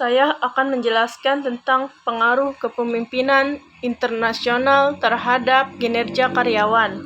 Saya akan menjelaskan tentang pengaruh kepemimpinan internasional terhadap kinerja karyawan.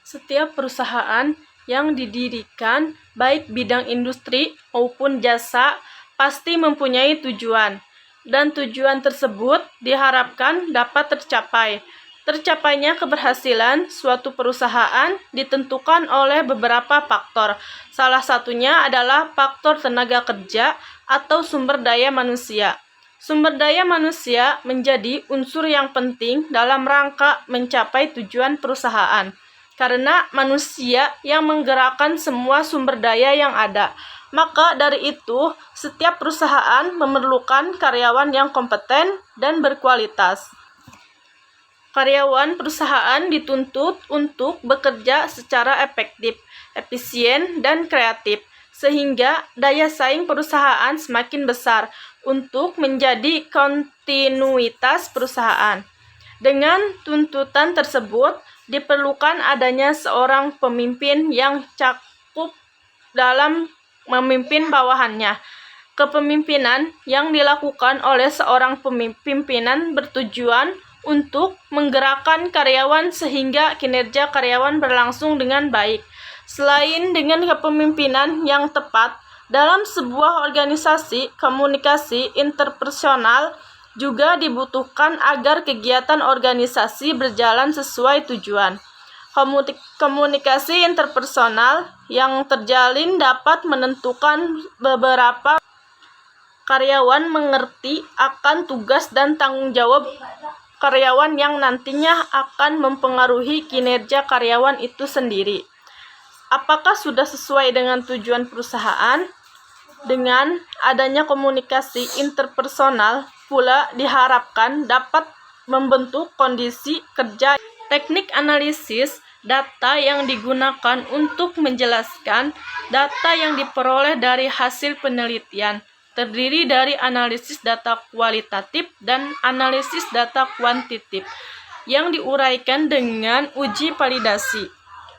Setiap perusahaan yang didirikan, baik bidang industri maupun jasa, pasti mempunyai tujuan, dan tujuan tersebut diharapkan dapat tercapai. Tercapainya keberhasilan suatu perusahaan ditentukan oleh beberapa faktor. Salah satunya adalah faktor tenaga kerja atau sumber daya manusia. Sumber daya manusia menjadi unsur yang penting dalam rangka mencapai tujuan perusahaan, karena manusia yang menggerakkan semua sumber daya yang ada. Maka dari itu, setiap perusahaan memerlukan karyawan yang kompeten dan berkualitas. Karyawan perusahaan dituntut untuk bekerja secara efektif, efisien, dan kreatif, sehingga daya saing perusahaan semakin besar untuk menjadi kontinuitas perusahaan. Dengan tuntutan tersebut, diperlukan adanya seorang pemimpin yang cakup dalam memimpin bawahannya. Kepemimpinan yang dilakukan oleh seorang pimpinan bertujuan untuk menggerakkan karyawan sehingga kinerja karyawan berlangsung dengan baik. Selain dengan kepemimpinan yang tepat, dalam sebuah organisasi, komunikasi interpersonal juga dibutuhkan agar kegiatan organisasi berjalan sesuai tujuan. Komunikasi interpersonal yang terjalin dapat menentukan beberapa karyawan mengerti akan tugas dan tanggung jawab karyawan yang nantinya akan mempengaruhi kinerja karyawan itu sendiri. Apakah sudah sesuai dengan tujuan perusahaan? Dengan adanya komunikasi interpersonal pula diharapkan dapat membentuk kondisi kerja. Teknik analisis data yang digunakan untuk menjelaskan data yang diperoleh dari hasil penelitian terdiri dari analisis data kualitatif dan analisis data kuantitatif yang diuraikan dengan uji validasi,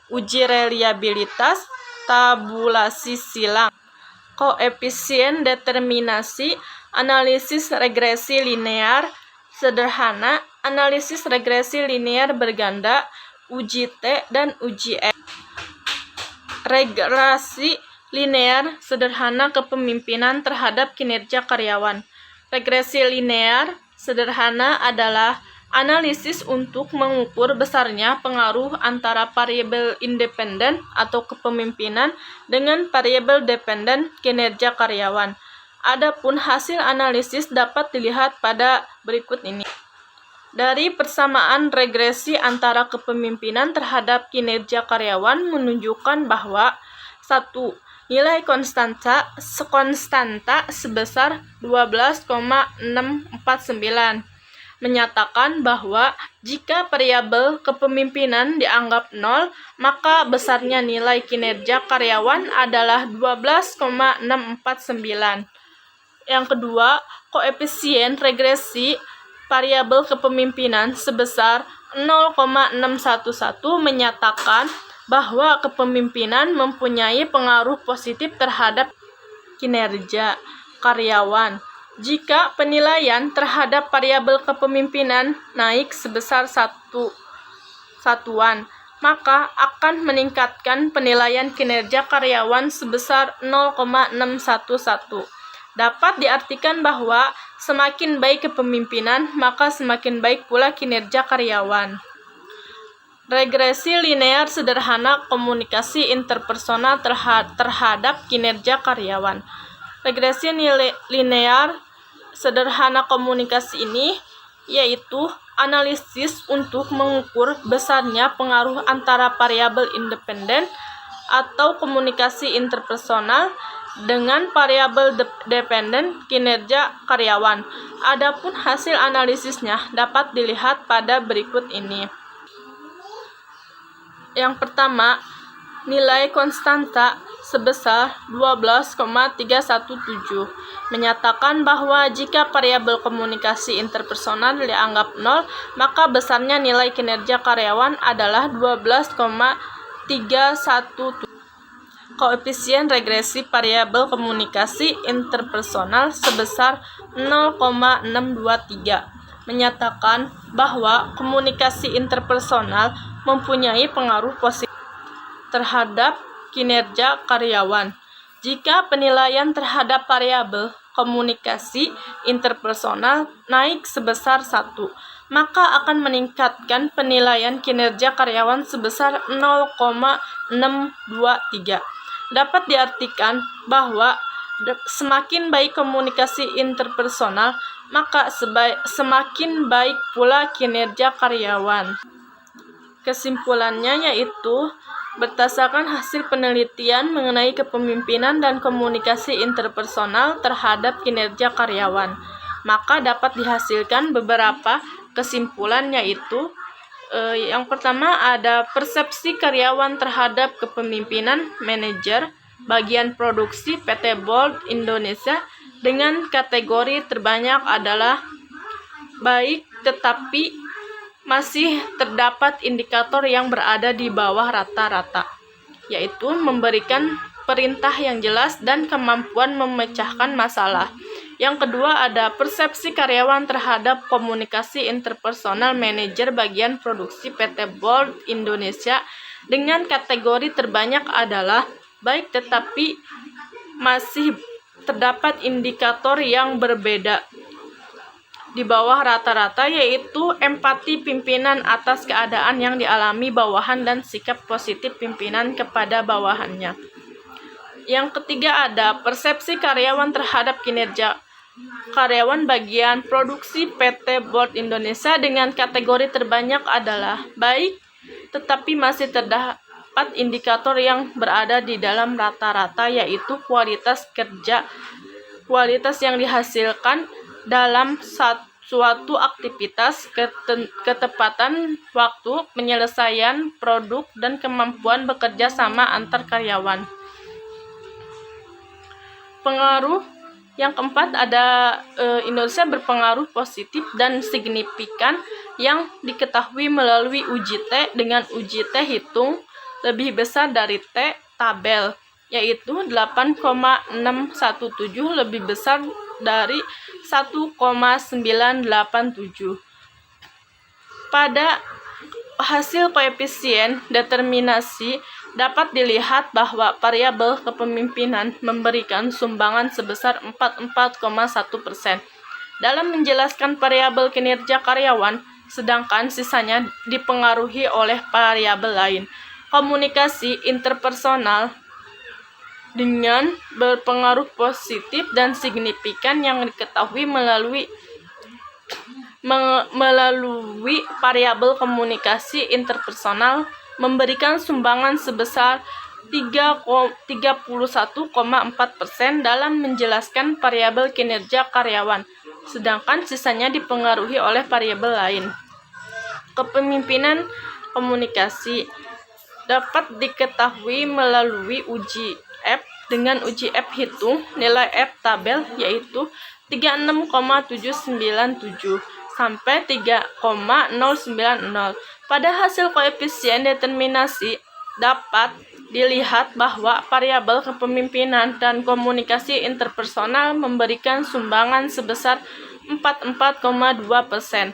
uji reliabilitas, tabulasi silang, koefisien determinasi, analisis regresi linear sederhana, analisis regresi linear berganda, uji T dan uji X. Regresi linear sederhana kepemimpinan terhadap kinerja karyawan. Regresi linear sederhana adalah analisis untuk mengukur besarnya pengaruh antara variabel independen atau kepemimpinan dengan variabel dependen kinerja karyawan. Adapun hasil analisis dapat dilihat pada berikut ini. Dari persamaan regresi antara kepemimpinan terhadap kinerja karyawan menunjukkan bahwa 1. Nilai konstanta sebesar 12,649 menyatakan bahwa jika variabel kepemimpinan dianggap 0, maka besarnya nilai kinerja karyawan adalah 12,649. Yang kedua, koefisien regresi variabel kepemimpinan sebesar 0,611 menyatakan bahwa kepemimpinan mempunyai pengaruh positif terhadap kinerja karyawan. Jika penilaian terhadap variabel kepemimpinan naik sebesar 1 satuan, maka akan meningkatkan penilaian kinerja karyawan sebesar 0,611. Dapat diartikan bahwa semakin baik kepemimpinan, maka semakin baik pula kinerja karyawan. Regresi linear sederhana komunikasi interpersonal terhadap kinerja karyawan. Regresi linear sederhana komunikasi ini yaitu analisis untuk mengukur besarnya pengaruh antara variabel independen atau komunikasi interpersonal dengan variabel dependen kinerja karyawan. Adapun hasil analisisnya dapat dilihat pada berikut ini. Yang pertama, nilai konstanta sebesar 12,317 menyatakan bahwa jika variabel komunikasi interpersonal dianggap 0, maka besarnya nilai kinerja karyawan adalah 12,317. koefisien regresi variabel komunikasi interpersonal sebesar 0,623, menyatakan bahwa komunikasi interpersonal mempunyai pengaruh positif terhadap kinerja karyawan. Jika penilaian terhadap variabel komunikasi interpersonal naik sebesar 1, maka akan meningkatkan penilaian kinerja karyawan sebesar 0,623. Dapat diartikan bahwa semakin baik komunikasi interpersonal, maka semakin baik pula kinerja karyawan. Kesimpulannya yaitu, berdasarkan hasil penelitian mengenai kepemimpinan dan komunikasi interpersonal terhadap kinerja karyawan, maka dapat dihasilkan beberapa kesimpulan yaitu, yang pertama ada persepsi karyawan terhadap kepemimpinan manajer bagian produksi PT Bold Indonesia dengan kategori terbanyak adalah baik, tetapi masih terdapat indikator yang berada di bawah rata-rata, yaitu memberikan perintah yang jelas dan kemampuan memecahkan masalah. Yang kedua ada persepsi karyawan terhadap komunikasi interpersonal manajer bagian produksi PT Bold Indonesia dengan kategori terbanyak adalah baik, tetapi masih terdapat indikator yang berbeda di bawah rata-rata, yaitu empati pimpinan atas keadaan yang dialami bawahan dan sikap positif pimpinan kepada bawahannya. Yang ketiga ada persepsi karyawan terhadap kinerja karyawan bagian produksi PT Bold Indonesia dengan kategori terbanyak adalah baik, tetapi masih terdapat indikator yang berada di dalam rata-rata, yaitu kualitas kerja, kualitas yang dihasilkan dalam suatu aktivitas, ketepatan waktu penyelesaian produk, dan kemampuan bekerja sama antar karyawan. Pengaruh yang keempat ada Indonesia berpengaruh positif dan signifikan yang diketahui melalui uji T dengan uji T hitung lebih besar dari T tabel, yaitu 8,617 lebih besar dari 1,987. Pada hasil koefisien determinasi dapat dilihat bahwa variabel kepemimpinan memberikan sumbangan sebesar 44,1% dalam menjelaskan variabel kinerja karyawan, sedangkan sisanya dipengaruhi oleh variabel lain. Komunikasi interpersonal dengan berpengaruh positif dan signifikan yang diketahui melalui variabel komunikasi interpersonal memberikan sumbangan sebesar 31,4% dalam menjelaskan variabel kinerja karyawan, sedangkan sisanya dipengaruhi oleh variabel lain. Kepemimpinan komunikasi dapat diketahui melalui uji F dengan uji F hitung nilai F tabel, yaitu 36,797 sampai 3,090. Pada hasil koefisien determinasi dapat dilihat bahwa variabel kepemimpinan dan komunikasi interpersonal memberikan sumbangan sebesar 44,2%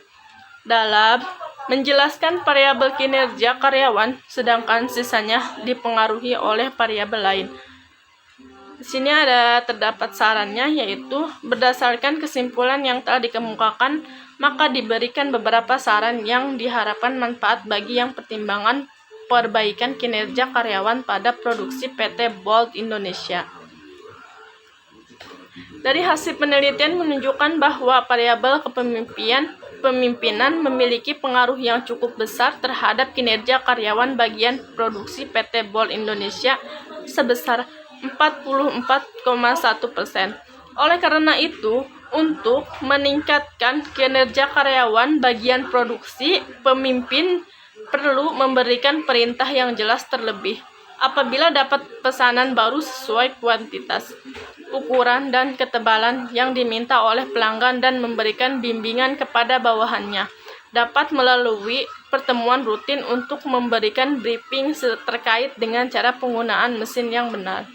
dalam menjelaskan variabel kinerja karyawan, sedangkan sisanya dipengaruhi oleh variabel lain. Di sini terdapat sarannya, yaitu berdasarkan kesimpulan yang telah dikemukakan, maka diberikan beberapa saran yang diharapkan manfaat bagi yang pertimbangan perbaikan kinerja karyawan pada produksi PT Bold Indonesia. Dari hasil penelitian menunjukkan bahwa variabel kepemimpinan memiliki pengaruh yang cukup besar terhadap kinerja karyawan bagian produksi PT Bold Indonesia sebesar 44,1%. Oleh karena itu, untuk meningkatkan kinerja karyawan bagian produksi, pemimpin perlu memberikan perintah yang jelas terlebih apabila dapat pesanan baru sesuai kuantitas, ukuran, dan ketebalan yang diminta oleh pelanggan, dan memberikan bimbingan kepada bawahannya dapat melalui pertemuan rutin untuk memberikan briefing terkait dengan cara penggunaan mesin yang benar.